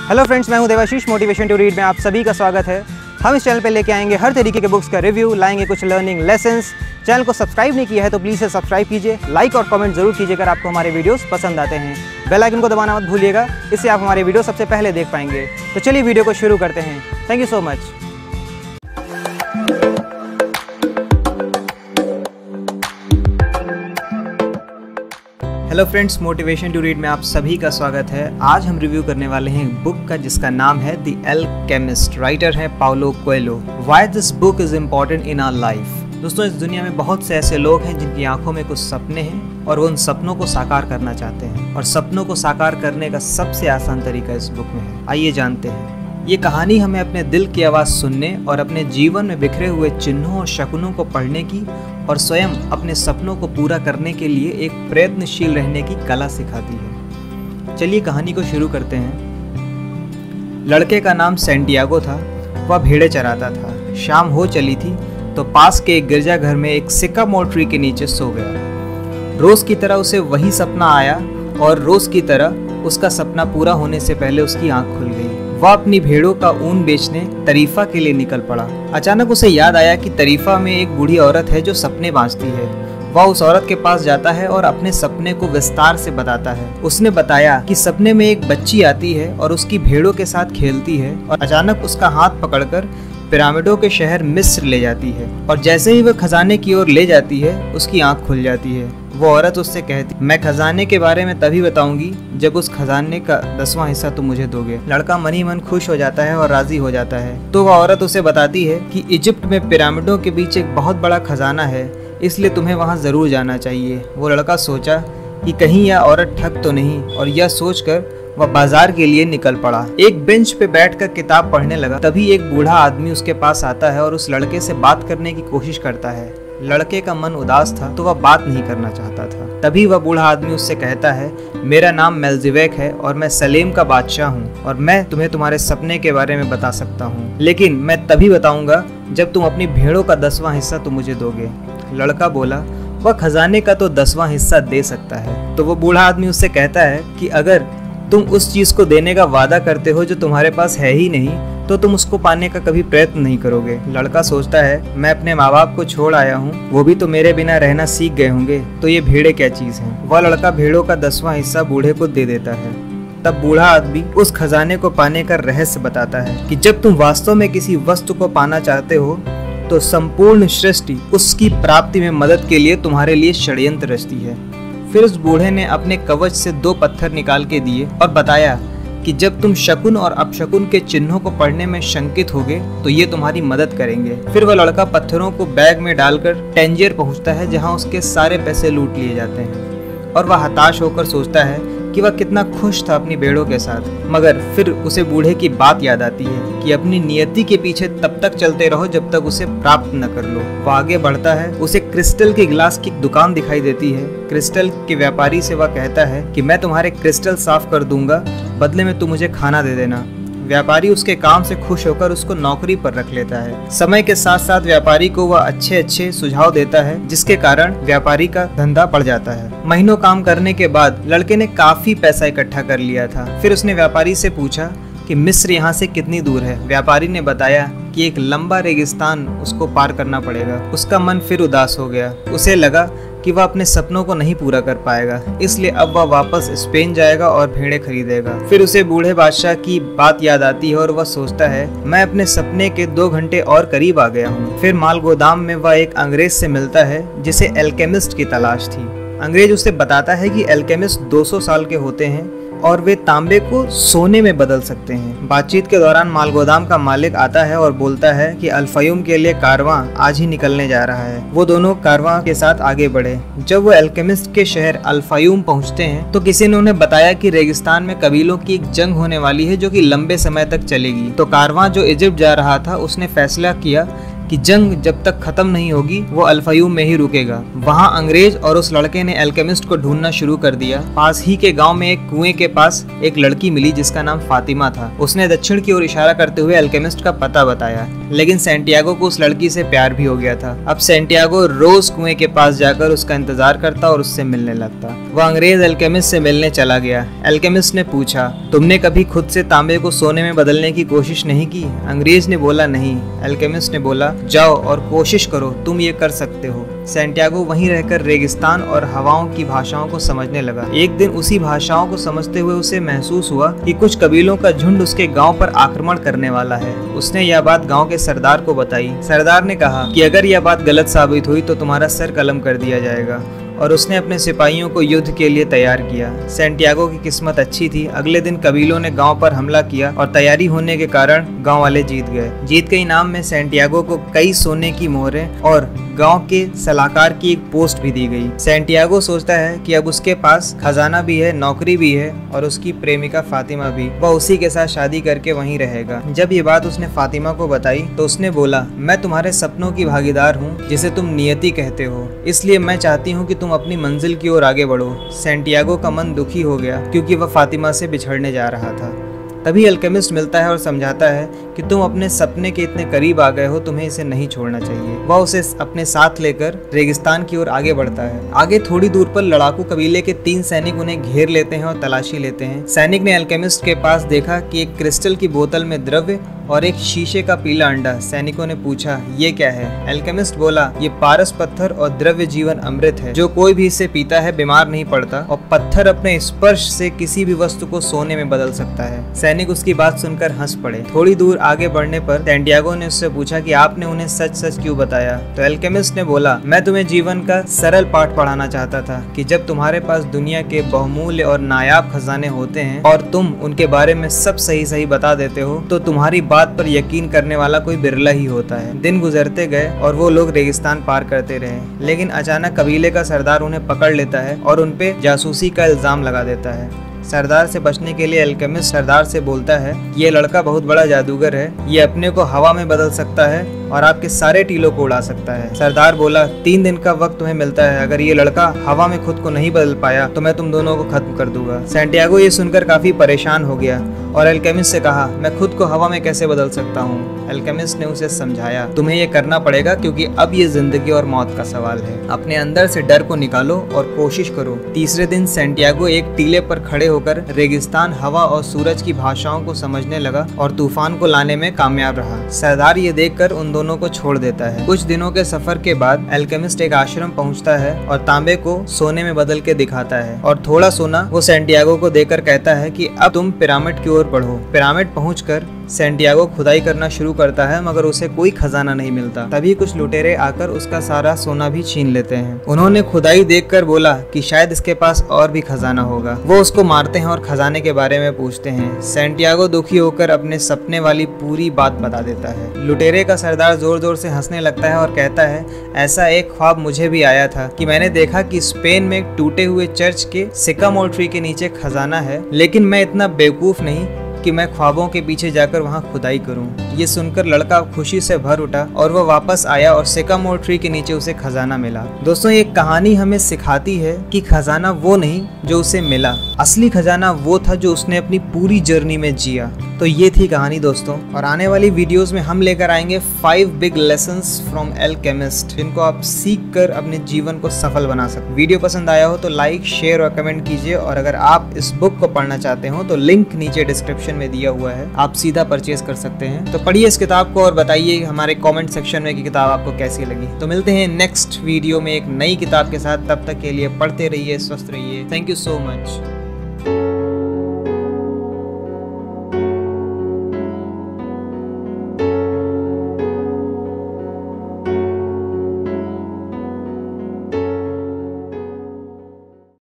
Hello friends, मैं हूं Debashish. Motivation to read में आप सभी का स्वागत है। हम इस चैनल पे लेके आएंगे हर तरीके के बुक्स का रिव्यू, लाएंगे कुछ लर्निंग लेसन्स। चैनल को सब्सक्राइब नहीं किया है तो प्लीज़ से सब्सक्राइब कीजिए, लाइक और कमेंट जरूर कीजिए अगर आपको हमारे वीडियोस पसंद आते हैं। बेल आइकन को दबाना मत भूलिएगा, इससे आप हमारे वीडियो सबसे पहले देख पाएंगे। तो चलिए वीडियो को शुरू करते हैं। Thank you so much. Hello friends, motivation to read में आप सभी का स्वागत है। आज हम रिव्यू करने वाले हैं एक बुक का जिसका नाम है द अल्केमिस्ट। राइटर है Paulo Coelho. Why this book is important in our life. दोस्तों, इस दुनिया में बहुत से ऐसे लोग हैं जिनकी आंखों में कुछ सपने हैं और वो उन सपनों को साकार करना चाहते हैं, और सपनों को साकार करने का सबसे आसान तरीका इस बुक में है। आइए जानते हैं। ये कहानी हमें अपने दिल की आवाज़ सुनने और अपने जीवन में बिखरे हुए चिन्हों और शकुनों को पढ़ने की और स्वयं अपने सपनों को पूरा करने के लिए एक प्रयत्नशील रहने की कला सिखाती है। चलिए कहानी को शुरू करते हैं। लड़के का नाम सैंटियागो था। वह भेड़ें चराता था। शाम हो चली थी तो पास के एक गिरजाघर में एक सिकामोर ट्री के नीचे सो गया। रोज की तरह उसे वही सपना आया और रोज की तरह उसका सपना पूरा होने से पहले उसकी आंख खुल गई। वह अपनी भेड़ों का ऊन बेचने तरीफा के लिए निकल पड़ा। अचानक उसे याद आया कि तरीफा में एक बूढ़ी औरत है जो सपने बांचती है। वह उस औरत के पास जाता है और अपने सपने को विस्तार से बताता है। उसने बताया कि सपने में एक बच्ची आती है और उसकी भेड़ों के साथ खेलती है और अचानक उसका हाथ पकड़कर पिरामिडों के शहर मिस्र ले जाती है, और जैसे ही वह खजाने की ओर ले जाती है उसकी आंख खुल जाती है। वो औरत उससे कहती, मैं खजाने के बारे में तभी बताऊंगी जब उस खजाने का 10वां हिस्सा तुम मुझे दोगे। लड़का मन ही मन खुश हो जाता है और राजी हो जाता है। तो वह औरत उसे बताती है कि इजिप्ट में पिरामिडों के बीच एक बहुत बड़ा खजाना है, इसलिए तुम्हें वहां जरूर जाना चाहिए। वो लड़का सोचा कि कहीं यह औरत ठग तो नहीं, और यह सोचकर वह बाजार के लिए निकल पड़ा। एक बेंच पे बैठकर किताब पढ़ने लगा। तभी एक बूढ़ा आदमी उसके पास आता है और उस लड़के से बात करने की कोशिश करता है। लड़के का मन उदास था तो वह बात नहीं करना चाहता था। तभी वह बूढ़ा आदमी उससे कहता है, मेरा नाम मेल्ज़ेवेक है और मैं सलेम का बादशाह हूँ, और मैं तुम्हें तुम्हारे सपने के बारे में बता सकता हूँ, लेकिन मैं तभी बताऊंगा जब तुम अपनी भेड़ों का 10वां हिस्सा तुम मुझे दोगे। लड़का बोला, वह खजाने का तो 10वां हिस्सा दे सकता है। तो वो बूढ़ा आदमी उससे कहता है कि अगर तुम उस चीज को देने का वादा करते हो जो तुम्हारे पास है ही नहीं, तो तुम उसको पाने का कभी प्रयत्न नहीं करोगे। लड़का सोचता है, मैं अपने माँ बाप को छोड़ आया हूँ, वो भी तो मेरे बिना रहना सीख गए होंगे, तो ये भेड़ें क्या चीज हैं। वह लड़का भेड़ों का 10वां हिस्सा बूढ़े को दे देता है। तब बूढ़ा आदमी उस खजाने को पाने का रहस्य बताता है कि जब तुम वास्तव में किसी वस्तु को पाना चाहते हो तो संपूर्ण सृष्टि उसकी प्राप्ति में मदद के लिए तुम्हारे लिए षड्यंत्र रचती है। फिर उस बूढ़े ने अपने कवच से 2 पत्थर निकाल के दिए और बताया कि जब तुम शकुन और अपशकुन के चिन्हों को पढ़ने में शंकित होगे तो ये तुम्हारी मदद करेंगे। फिर वह लड़का पत्थरों को बैग में डालकर टैंजियर पहुंचता है जहां उसके सारे पैसे लूट लिए जाते हैं, और वह हताश होकर सोचता है कि वह कितना खुश था अपनी भेड़ों के साथ। मगर फिर उसे बूढ़े की बात याद आती है कि अपनी नियति के पीछे तब तक चलते रहो जब तक उसे प्राप्त न कर लो। वह आगे बढ़ता है। उसे क्रिस्टल के गिलास की दुकान दिखाई देती है। क्रिस्टल के व्यापारी से वह कहता है कि मैं तुम्हारे क्रिस्टल साफ कर दूंगा, बदले में तुम मुझे खाना दे देना। व्यापारी उसके काम से खुश होकर उसको नौकरी पर रख लेता है। समय के साथ साथ व्यापारी को वह अच्छे सुझाव देता है, जिसके कारण व्यापारी का धंधा बढ़ जाता है। महीनों काम करने के बाद लड़के ने काफी पैसा इकट्ठा कर लिया था। फिर उसने व्यापारी से पूछा कि मिस्र यहाँ से कितनी दूर है। व्यापारी ने बताया कि एक लंबा रेगिस्तान उसको पार करना पड़ेगा। उसका मन फिर उदास हो गया। उसे लगा कि वह अपने सपनों को नहीं पूरा कर पाएगा, इसलिए अब वह वापस स्पेन जाएगा और भेड़ें खरीदेगा। फिर उसे बूढ़े बादशाह की बात याद आती है और वह सोचता है, मैं अपने सपने के 2 घंटे और करीब आ गया हूँ। फिर माल गोदाम में वह एक अंग्रेज से मिलता है जिसे अल्केमिस्ट की तलाश थी। अंग्रेज उसे बताता है कि अल्केमिस्ट 200 साल के होते हैं और वे तांबे को सोने में बदल सकते हैं। बातचीत के दौरान मालगोदाम का मालिक आता है और बोलता है कि अल-फयूम के लिए कारवां आज ही निकलने जा रहा है। वो दोनों कारवां के साथ आगे बढ़े। जब वो अल्केमिस्ट के शहर अल-फयूम पहुंचते हैं तो किसी ने उन्हें बताया कि रेगिस्तान में कबीलों की एक जंग होने वाली है जो कि लंबे समय तक चलेगी। तो कारवां जो इजिप्ट जा रहा था उसने फैसला किया कि जंग जब तक खत्म नहीं होगी वो अल्फायूम में ही रुकेगा। वहाँ अंग्रेज और उस लड़के ने एल्केमिस्ट को ढूंढना शुरू कर दिया। पास ही के गांव में एक कुएं के पास एक लड़की मिली जिसका नाम फातिमा था। उसने दक्षिण की ओर इशारा करते हुए एल्केमिस्ट का पता बताया, लेकिन सैंटियागो को उस लड़की से प्यार भी हो गया था। अब सैंटियागो रोज कुएं के पास जाकर उसका इंतजार करता और उससे मिलने लगता। वह अंग्रेज एल्केमिस्ट से मिलने चला गया। एल्केमिस्ट ने पूछा, तुमने कभी खुद से तांबे को सोने में बदलने की कोशिश नहीं की? अंग्रेज ने बोला, नहीं। एल्केमिस्ट ने बोला, जाओ और कोशिश करो, तुम ये कर सकते हो। सैंटियागो वहीं रहकर रेगिस्तान और हवाओं की भाषाओं को समझने लगा। एक दिन उसी भाषाओं को समझते हुए उसे महसूस हुआ कि कुछ कबीलों का झुंड उसके गांव पर आक्रमण करने वाला है। उसने यह बात गांव के सरदार को बताई। सरदार ने कहा कि अगर यह बात गलत साबित हुई तो तुम्हारा सर कलम कर दिया जाएगा, और उसने अपने सिपाहियों को युद्ध के लिए तैयार किया। सैंटियागो की किस्मत अच्छी थी। अगले दिन कबीलों ने गांव पर हमला किया और तैयारी होने के कारण गांव वाले जीत गए। जीत के इनाम में सैंटियागो को कई सोने की मोहरें और गांव के सलाहकार की एक पोस्ट भी दी गई। सैंटियागो सोचता है कि अब उसके पास खजाना भी है, नौकरी भी है और उसकी प्रेमिका फातिमा भी। वह उसी के साथ शादी करके वहीं रहेगा। जब ये बात उसने फातिमा को बताई तो उसने बोला, मैं तुम्हारे सपनों की भागीदार हूँ जिसे तुम नियति कहते हो, इसलिए मैं चाहती हूँ कि तुम अपनी मंजिल की ओर आगे बढ़ो। सैंटियागो का मन दुखी हो गया क्योंकि वह फातिमा से बिछड़ने जा रहा था। तभी एल्केमिस्ट मिलता है और समझाता है कि तुम अपने सपने के इतने करीब आ गए हो, तुम्हें इसे नहीं छोड़ना चाहिए। वह उसे अपने साथ लेकर रेगिस्तान की ओर आगे बढ़ता है। आगे थोड़ी दूर पर लड़ाकू कबीले के 3 सैनिक उन्हें घेर लेते हैं और तलाशी लेते हैं। सैनिक ने एल्केमिस्ट के पास देखा कि एक क्रिस्टल की बोतल में द्रव्य और एक शीशे का पीला अंडा। सैनिकों ने पूछा, ये क्या है? एल्केमिस्ट बोला, ये पारस पत्थर और द्रव्य जीवन अमृत है। जो कोई भी इसे पीता है बीमार नहीं पड़ता, और पत्थर अपने स्पर्श से किसी भी वस्तु को सोने में बदल सकता है। सैनिक उसकी बात सुनकर हंस पड़े। थोड़ी दूर आगे बढ़ने पर सैंटियागो ने उससे पूछा कि आपने उन्हें सच सच क्यों बताया? तो एल्केमिस्ट ने बोला, मैं तुम्हें जीवन का सरल पाठ पढ़ाना चाहता था कि जब तुम्हारे पास दुनिया के बहुमूल्य और नायाब खजाने होते हैं और तुम उनके बारे में सब सही सही बता देते हो तो तुम्हारी बात पर यकीन करने वाला कोई बिरला ही होता है। दिन गुजरते गए और वो लोग रेगिस्तान पार करते रहे, लेकिन अचानक कबीले का सरदार उन्हें पकड़ लेता है और उनपे जासूसी का इल्जाम लगा देता है। सरदार से बचने के लिए एल्केमिस्ट सरदार से बोलता है, ये लड़का बहुत बड़ा जादूगर है, ये अपने को हवा में बदल सकता है और आपके सारे टीलों को उड़ा सकता है। सरदार बोला, 3 दिन का वक्त तुम्हें मिलता है, अगर ये लड़का हवा में खुद को नहीं बदल पाया तो मैं तुम दोनों को खत्म कर दूंगा। सैंटियागो ये सुनकर काफी परेशान हो गया और एल्केमिस्ट से कहा, मैं खुद को हवा में कैसे बदल सकता हूँ? एल्केमिस्ट ने उसे समझाया, तुम्हें ये करना पड़ेगा क्योंकि अब ये जिंदगी और मौत का सवाल है। अपने अंदर से डर को निकालो और कोशिश करो। तीसरे दिन सैंटियागो एक टीले पर खड़े होकर रेगिस्तान, हवा और सूरज की भाषाओं को समझने लगा और तूफान को लाने में कामयाब रहा। सरदार ये देखकर उन दोनों को छोड़ देता है। कुछ दिनों के सफर के बाद एल्केमिस्ट एक आश्रम पहुंचता है और तांबे को सोने में बदल के दिखाता है और थोड़ा सोना वो सैंटियागो को देकर कहता है कि अब तुम पिरामिड की ओर बढ़ो। पिरामिड पहुंचकर सैंटियागो खुदाई करना शुरू करता है, मगर उसे कोई खजाना नहीं मिलता। तभी कुछ लुटेरे आकर उसका सारा सोना भी छीन लेते हैं। उन्होंने खुदाई देखकर बोला कि शायद इसके पास और भी खजाना होगा। वो उसको मारते हैं और खजाने के बारे में पूछते हैं। सैंटियागो दुखी होकर अपने सपने वाली पूरी बात बता देता है। लुटेरे का सरदार जोर जोर से हंसने लगता है और कहता है, ऐसा एक ख्वाब मुझे भी आया था कि मैंने देखा कि स्पेन में एक टूटे हुए चर्च के सिकामोर ट्री के नीचे खजाना है, लेकिन मैं इतना बेवकूफ नहीं कि मैं ख्वाबों के पीछे जाकर वहां खुदाई करूं। ये सुनकर लड़का खुशी से भर उठा और वह वापस आया और सिकामोर ट्री के नीचे उसे खजाना मिला। दोस्तों, ये कहानी हमें सिखाती है कि खजाना वो नहीं जो उसे मिला, असली खजाना वो था जो उसने अपनी पूरी जर्नी में जिया। तो ये थी कहानी दोस्तों, और आने वाली वीडियोस में हम लेकर आएंगे 5 बिग लेसन्स फ्रॉम एल्केमिस्ट, जिनको आप सीख कर अपने जीवन को सफल बना सकते। वीडियो पसंद आया हो तो लाइक, शेयर और कमेंट कीजिए, और अगर आप इस बुक को पढ़ना चाहते हो तो लिंक नीचे डिस्क्रिप्शन में दिया हुआ है, आप सीधा परचेज कर सकते हैं। तो पढ़िए इस किताब को और बताइए हमारे कमेंट सेक्शन में कि किताब आपको कैसी लगी। तो मिलते हैं नेक्स्ट वीडियो में एक नई किताब के साथ, तब तक के लिए पढ़ते रहिए, स्वस्थ रहिए। Thank you so much.